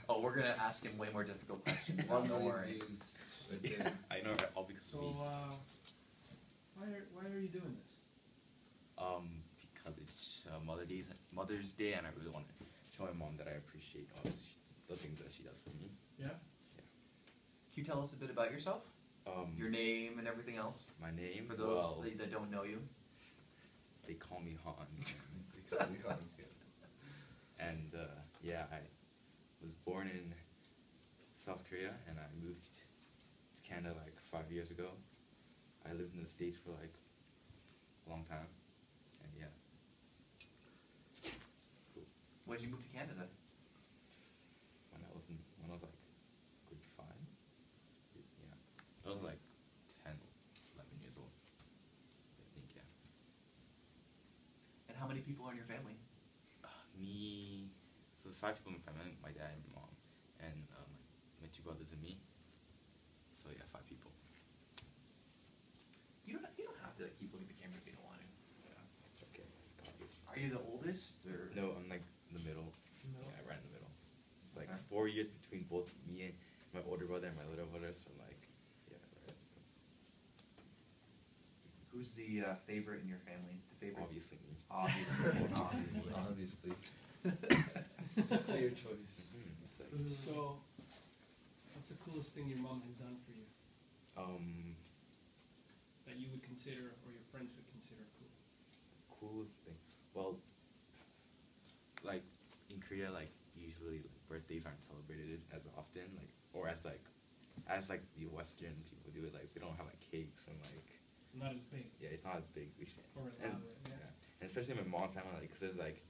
Oh, we're gonna ask him way more difficult questions. Well, don't worry. Yeah, I know, right? All because So, of me. why are you doing this? Because it's Mother's Day, and I really want to show my mom that I appreciate the things that she does for me. Yeah? Can you tell us a bit about yourself? Your name and everything else? My name? For those that don't know you. They call me Han. And, yeah, I was born in South Korea, and I moved to Canada like 5 years ago. I lived in the States for like a long time, and yeah. Cool. When did you move to Canada? When I was like grade 5. Yeah. I was like 10, 11 years old. I think, yeah. And how many people are in your family? Me, so there's 5 people in my family, my dad and my mom, and my 2 brothers and me. So yeah, 5 people. You don't have to keep looking at the camera if you don't want to. Yeah, okay. Are you the oldest or? No, I'm like in the middle. Middle? Yeah, right in the middle. It's like Okay. 4 years between both me and my older brother and my little brother, so like, yeah, right. Who's the favorite in your family? The favorite? Obviously me. Obviously. Obviously. Clear choice. It's like, So, what's the coolest thing your mom has done for you that you would consider, or your friends would consider cool? coolest thing. Well, like in Korea, like usually like, birthdays aren't celebrated as often, like or as the Western people do it. Like they don't have like cakes and like It's not as big. yeah, it's not as big. Or as and, elaborate, yeah. and especially my mom's family, like, cause there's like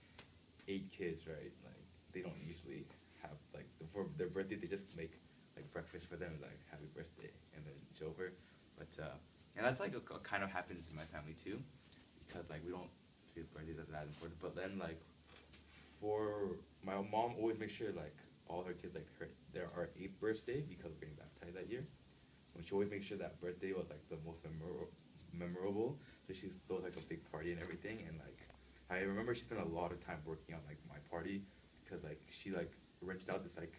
8 kids, right? Like they don't usually have like for their birthday they just make like breakfast for them, like happy birthday, and then it's over. But and that's like a kind of happens in my family too, because like we don't feel birthdays as that important. But then like for my mom always makes sure like all her kids like their 8th birthday, because we're getting baptized that year. And she always makes sure that birthday was like the most memorable. So she throws like a big party and everything. And like I remember she spent a lot of time working on like my party, because like she like rented out this like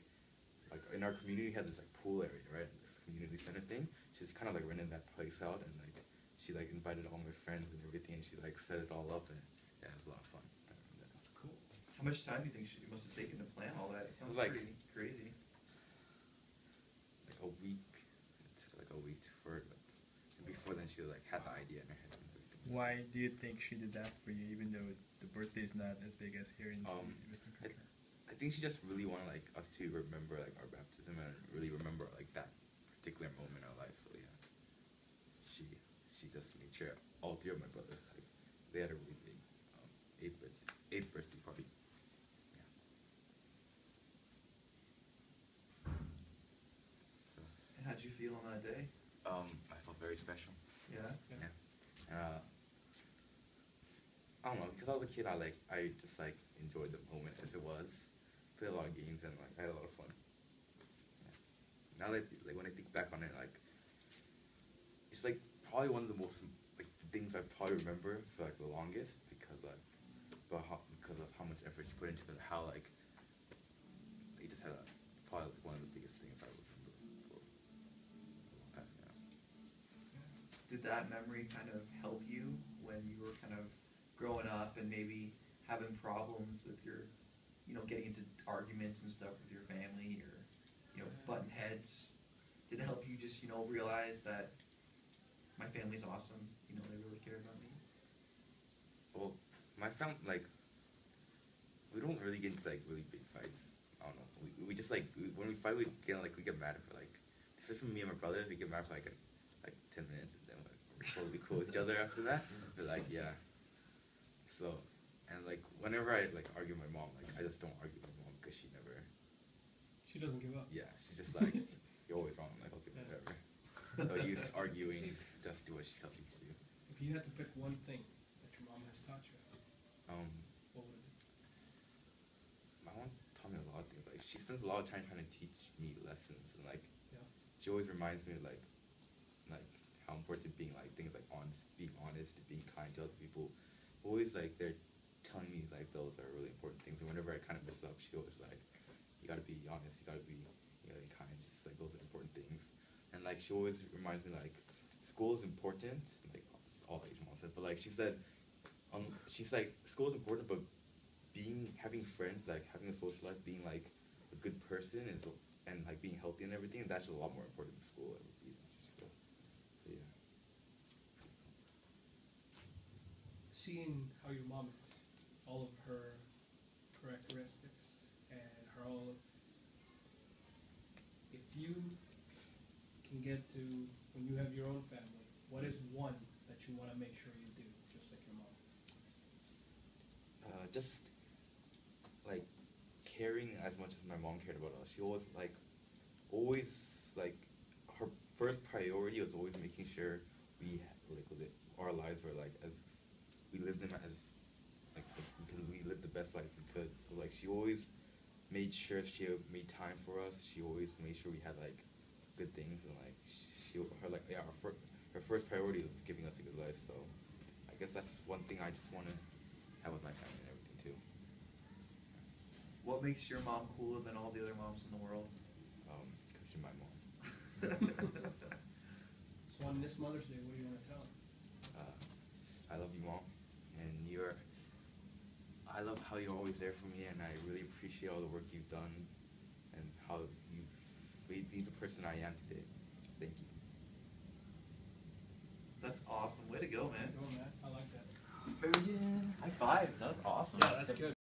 in our community we had this like pool area, right? This community center thing. She's kind of like renting that place out, and like she like invited all my friends and everything, and she like set it all up, and yeah, it was a lot of fun. I remember that. That's cool. How much time do you think she must have taken to plan all that? It sounds like- pretty crazy. Like a week. It took like a week for like, and before then she was like had the idea in her head and everything. Why do you think she did that for you, even though the birthday is not as big as here in the Western I, culture? I think she just really wanted like us to remember like our baptism and really remember like that particular moment in our life. So yeah, she just made sure all 3 of my brothers like they had a really big 8th birthday party. Yeah. So, And how'd you feel on that day? I felt very special. Yeah. Yeah. I don't know, because I was a kid, I just like enjoyed the moment as it was. Played a lot of games and like I had a lot of fun. Yeah. Now that like when I think back on it, like it's like probably one of the most like things I probably remember for like the longest, because because of how much effort you put into it, how like they just had probably like one of the biggest things I remember for a long time now. Did that memory kind of help you when you were kind of growing up and maybe having problems with your, getting into arguments and stuff with your family, or, button heads? Did it help you just, realize that my family's awesome, they really care about me? Well, my family, like, we don't really get into like really big fights. I don't know. We just like when we fight, we get mad for like, especially me and my brother, we get mad for like 10 minutes, and then we're totally cool with each other after that. But like, yeah. So, and like whenever I like argue with my mom, like I just don't argue with my mom, because she doesn't give up. yeah, she's just like, you're always wrong. I'm like, okay, whatever. So I use arguing, just do what she tells me to do. If you had to pick one thing that your mom has taught you, what would it be? My mom taught me a lot of things. Like she spends a lot of time trying to teach me lessons, and like Yeah. she always reminds me like how important being like things like being honest, being kind to other people. Always like they're telling me like those are really important things. And whenever whenever I kind of mess up, she always like, you gotta be honest, you gotta be, you know, kind, just like those are important things. And like she always reminds me like, school is important, like all Asian moms said, but like she said, she's like, school is important, but having friends, like having a social life, being like a good person and like being healthy and everything, that's a lot more important than school ever be. So yeah. Seeing how your mom is, all of her characteristics and her all, if you can get to, when you have your own family, what is one that you want to make sure you do, just like your mom? Just like caring as much as my mom cared about us. She always like her first priority was always making sure our lives were like as we lived them as like we lived the best life we could. So like she always made sure she made time for us. She always made sure we had like good things, and like her first priority was giving us a good life. So I guess that's one thing I just want to have with my family and everything too. What makes your mom cooler than all the other moms in the world? 'Cause she's my mom. So on this Mother's Day, what do you want to tell her? I love you, Mom, and I love how you're always there for me, and I really appreciate all the work you've done and how you've made me the person I am today. Thank you. That's awesome. Way to go, man. Go, Matt. I like that. High five. That's awesome. Yeah, that's good.